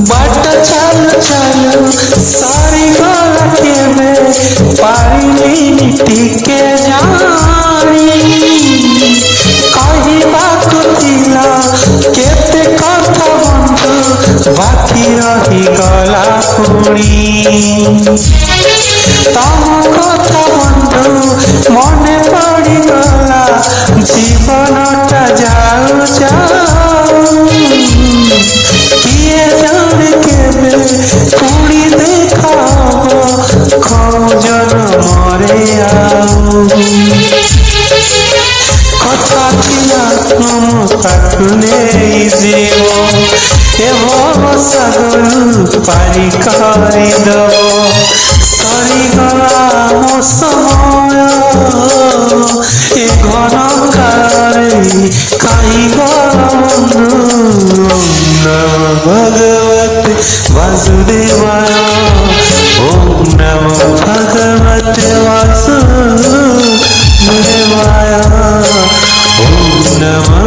बाट चालू चालू सारी गला के में पारिनी टिके जानी कहबाकू थिला केते कथा बंधु बाकी रही गला पुणी तम कथा बंधु मने पड़ी गला जीवनटा जाऊ जाऊ किए जाने केबे पुणी देखाब खोजन मरे आऊ कथा थिला तुम पाखु नेई जीव ए सागरु पारी करिदब सरीगला मो समय ए घन काले कहीं बंधु नमो भगवते वासुदेवाय ओम नमो भगवते वासुदेवाय ओम नमो